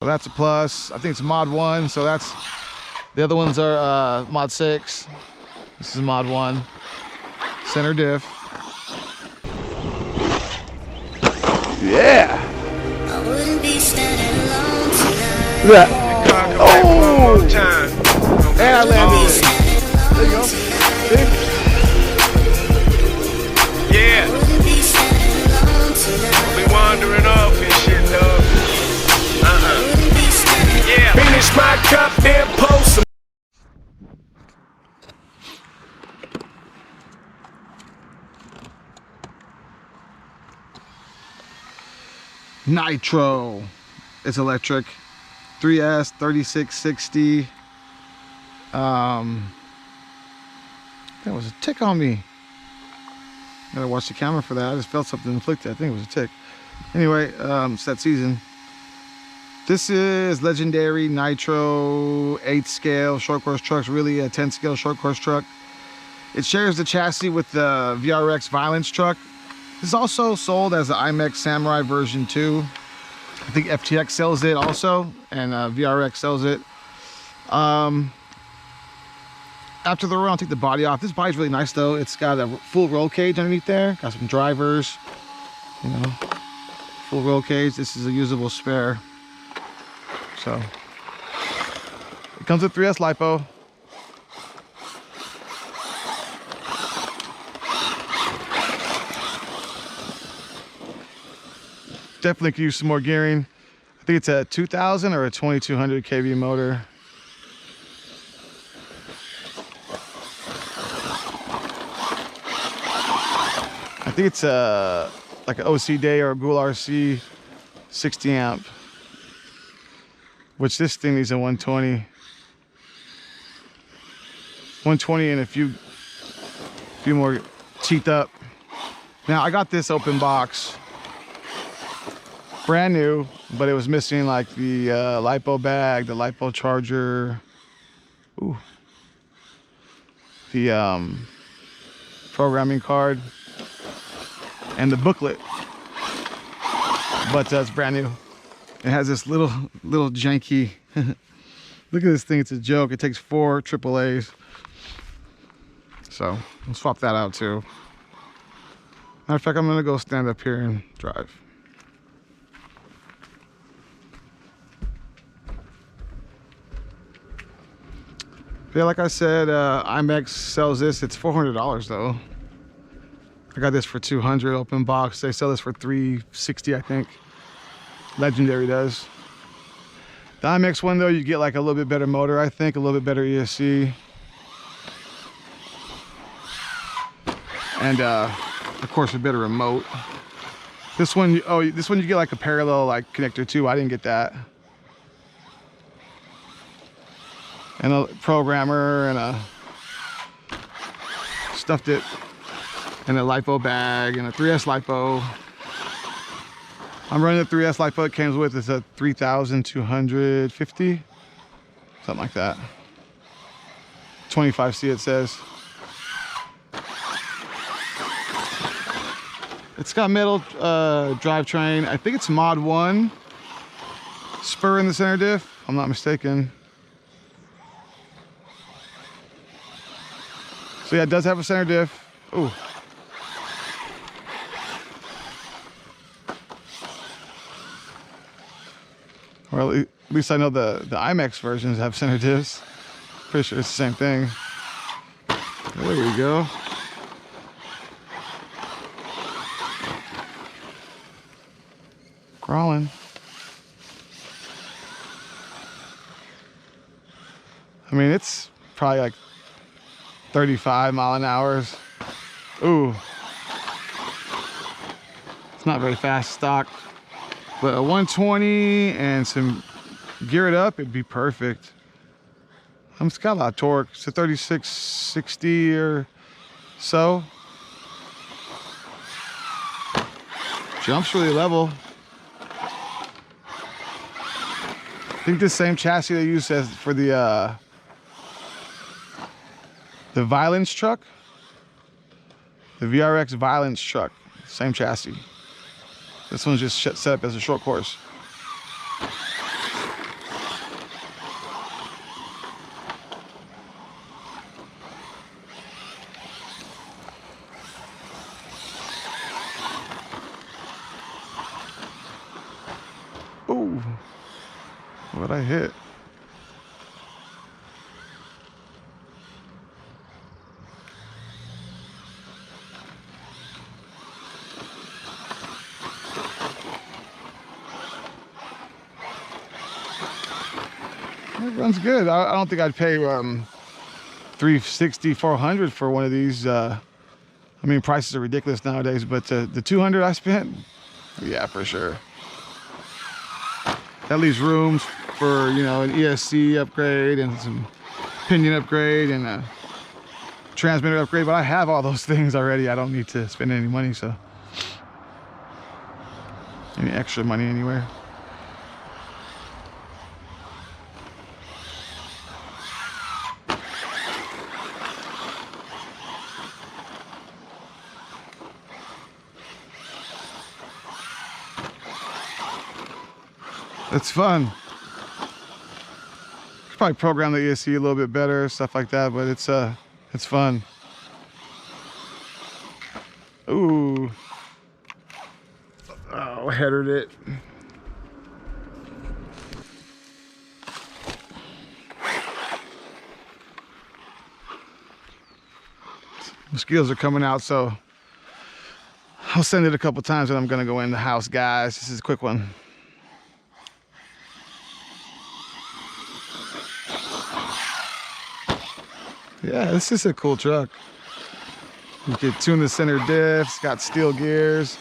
So that's a plus. I think it's mod 1, so that's, the other ones are mod 6. This is mod 1. Center diff. Yeah! I wouldn't be standing alone tonight. Look at that. Oh! And I landed it. There you go. See? Yeah. We wandering off and shit, dog. Yeah. Finish my cup, then post some. Nitro. It's electric. 3S 3660. That was a tick on me. Gotta watch the camera for that. I just felt something inflicted. I think it was a tick. Anyway, it's that season. This is Laegendary Nitro 8 scale short course trucks, really a 10 scale short course truck. It shares the chassis with the VRX Violence truck. This is also sold as the IMEX Samurai version 2. I think FTX sells it also, and VRX sells it. After the run, I'll take the body off. This body's really nice though. It's got a full roll cage underneath there. Got some drivers, you know, full roll cage. This is a usable spare. So, it comes with 3S LiPo. Definitely could use some more gearing. I think it's a 2000 or a 2200 kV motor. I think it's like an OC Day or a Ghoul RC 60 amp, which this thing needs a 120. 120 and a few more teeth up. Now I got this open box, brand new, but it was missing like the LiPo bag, the LiPo charger, ooh, the programming card, and the booklet. But it's brand new. It has this little janky. Look at this thing, it's a joke. It takes 4 AAAs. So we'll swap that out too. Matter of fact, I'm gonna go stand up here and drive. Yeah, like I said, IMEX sells this. It's $400 though. I got this for $200 open box. They sell this for $360, I think. Laegendary does. The IMEX one though, you get like a little bit better motor, I think, a little bit better ESC. And of course a better remote. This one, this one you get like a parallel like connector too. I didn't get that. And a programmer and a stuffed it in a LiPo bag and a 3S LiPo. I'm running the 3S LiPo it came with. It's a 3250, something like that. 25C it says. It's got metal drivetrain. I think it's mod 1. Spur in the center diff, if I'm not mistaken. So yeah, it does have a center diff. Ooh. Or at least I know the IMEX versions have center diffs. Pretty sure it's the same thing. There we go. Crawling. I mean, it's probably like 35 mile an hour. Ooh. It's not very fast stock, but a 120 and some gear it up, it'd be perfect. It's got a lot of torque. It's a 3660 or so. Jumps really level. I think the same chassis they use as for the Violence truck, the VRX Violence truck, same chassis. This one's just set up as a short course. What'd I hit? It runs good. I don't think I'd pay 360, 400 for one of these. I mean, prices are ridiculous nowadays, but the 200 I spent, yeah, for sure. That leaves rooms for, you know, an ESC upgrade and some pinion upgrade and a transmitter upgrade, but I have all those things already. I don't need to spend any money, so any extra money anywhere. It's fun. Could probably program the ESC a little bit better, stuff like that, but it's fun. Ooh. Oh, headered it. Mosquitoes are coming out, so I'll send it a couple times and I'm gonna go in the house, guys. This is a quick one. Yeah, this is a cool truck. You can tune the center diffs, it's got steel gears.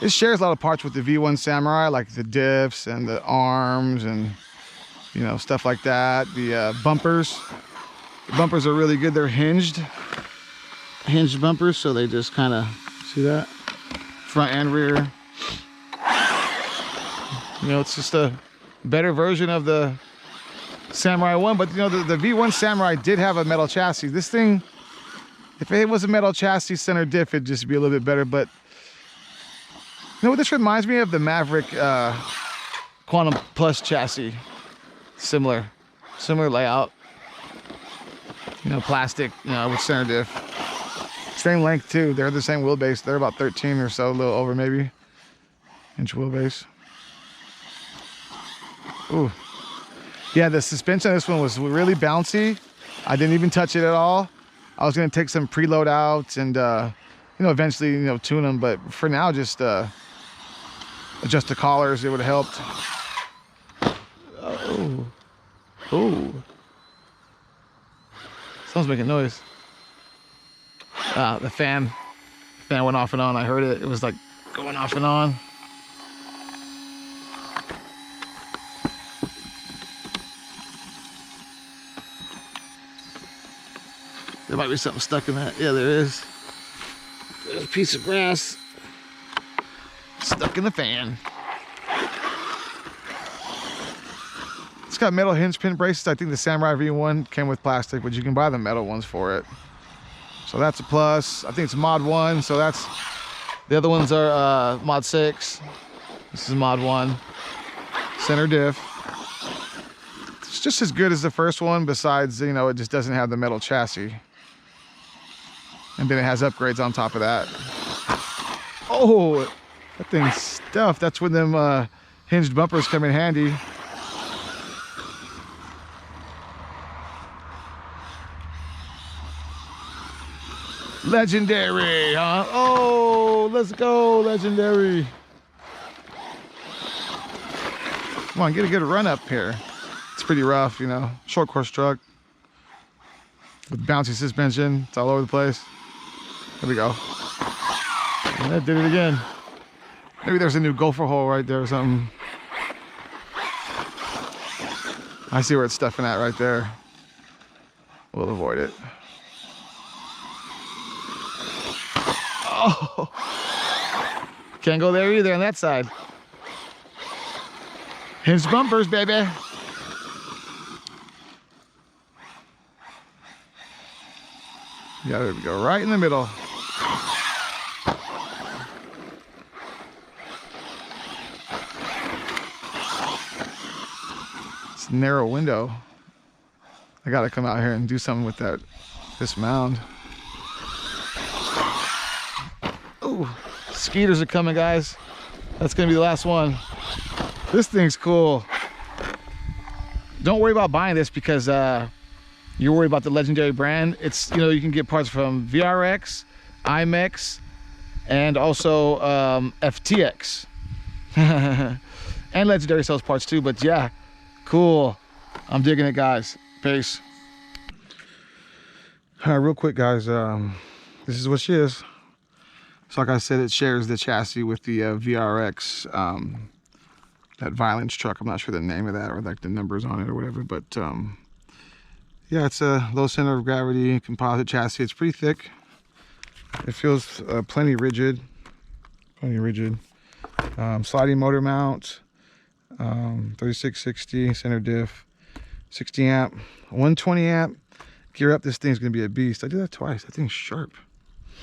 It shares a lot of parts with the V1 Samurai, like the diffs and the arms and, you know, stuff like that. The bumpers. The bumpers are really good. They're hinged bumpers, so they just kind of, see that? Front and rear. You know, it's just a better version of the Samurai 1, but you know, the V1 Samurai did have a metal chassis. This thing, if it was a metal chassis center diff, it'd just be a little bit better. But you know what this reminds me of? The Maverick Quantum Plus chassis. Similar layout. You know, plastic, you know, with center diff. Same length too. They're the same wheelbase. They're about 13 or so, a little over maybe. Inch wheelbase. Ooh. Yeah, the suspension on this one was really bouncy. I didn't even touch it at all. I was gonna take some preload out and you know, eventually, you know, tune them, but for now, just adjust the collars. It would have helped. Oh, someone's making noise. The fan went off and on. I heard it. It was like going off and on. There might be something stuck in that. Yeah, there is. There's a piece of brass stuck in the fan. It's got metal hinge pin braces. I think the Samurai V1 came with plastic, but you can buy the metal ones for it. So that's a plus. I think it's mod 1, so that's, the other ones are mod 6. This is mod 1. Center diff. It's just as good as the first one, besides, you know, it just doesn't have the metal chassis. And then it has upgrades on top of that. Oh, that thing's stuffed. That's when them hinged bumpers come in handy. Legendary, huh? Oh, let's go, Legendary. Come on, get a good run up here. It's pretty rough, you know, short course truck. With bouncy suspension, it's all over the place. There we go. And that did it again. Maybe there's a new gopher hole right there or something. I see where it's stuffing at right there. We'll avoid it. Oh! Can't go there either on that side. Hinge bumpers, baby. Yeah, there we go, right in the middle. It's a narrow window. I gotta come out here and do something with this mound. Oh, skeeters are coming, guys. That's gonna be the last one. This thing's cool. don't worry about buying this because you're worried about the Legendary brand. It's, you know, you can get parts from VRX, IMEX, and also FTX. And Legendary sells parts too, but yeah, cool. I'm digging it, guys. Peace. All right, real quick, guys. This is what she is. So like I said, it shares the chassis with the VRX, that Violence truck. I'm not sure the name of that or like the numbers on it or whatever, but yeah, it's a low center of gravity composite chassis. It's pretty thick. It feels plenty rigid. Sliding motor mount, 3660 center diff, 60 amp, 120 amp. Gear up, this thing's gonna be a beast. I did that twice. That thing's sharp.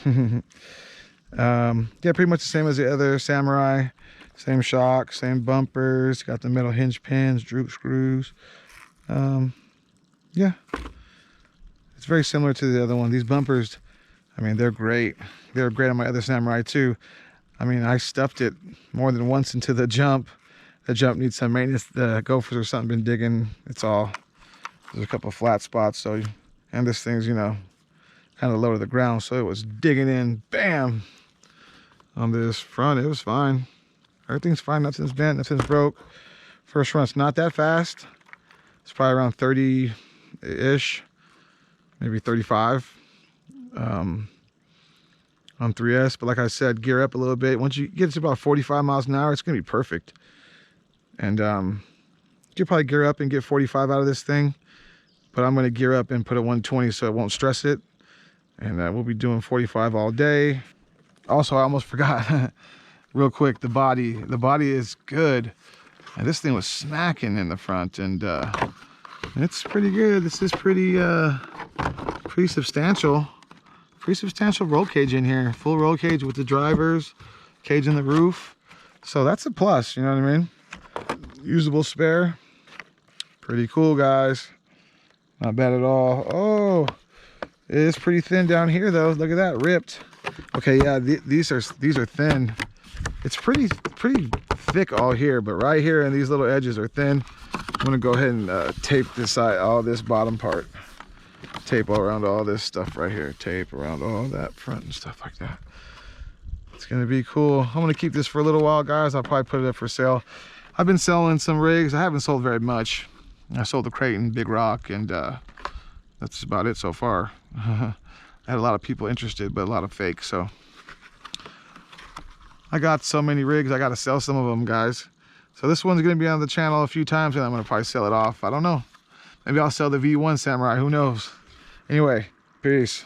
Yeah, pretty much the same as the other Samurai. Same shock, same bumpers. Got the metal hinge pins, droop screws. Yeah, it's very similar to the other one. These bumpers, I mean, they're great. They were great on my other Samurai too. I mean, I stuffed it more than once into the jump. The jump needs some maintenance. The gophers or something been digging. It's all, there's a couple of flat spots. So, and this thing's, you know, kind of low to the ground. So it was digging in, bam, on this front. It was fine. Everything's fine. Nothing's bent, nothing's broke. First run's not that fast. It's probably around 30-ish, maybe 35 on 3S. But like I said, gear up a little bit. Once you get to about 45 miles an hour, it's going to be perfect. And you probably gear up and get 45 out of this thing. But I'm going to gear up and put a 120 so it won't stress it. And we'll be doing 45 all day. Also, I almost forgot, real quick, the body. The body is good. And this thing was smacking in the front, and it's pretty good. This is pretty substantial. Pretty substantial roll cage in here. Full roll cage with the drivers, cage in the roof. So that's a plus, you know what I mean? Usable spare. Pretty cool, guys. Not bad at all. Oh, it is pretty thin down here though. Look at that, ripped. Okay, yeah, these are thin. It's pretty thick all here, but right here and these little edges are thin. I'm gonna go ahead and tape this side, all this bottom part. Tape all around all this stuff right here. Tape around all that front and stuff like that. It's gonna be cool. I'm gonna keep this for a little while, guys. I'll probably put it up for sale. I've been selling some rigs. I haven't sold very much. I sold the Creighton, Big Rock, and that's about it so far. I had a lot of people interested, but a lot of fake, so. I got so many rigs, I gotta sell some of them, guys. So this one's gonna be on the channel a few times, and I'm gonna probably sell it off. I don't know. Maybe I'll sell the V1 Samurai, who knows? Anyway, peace.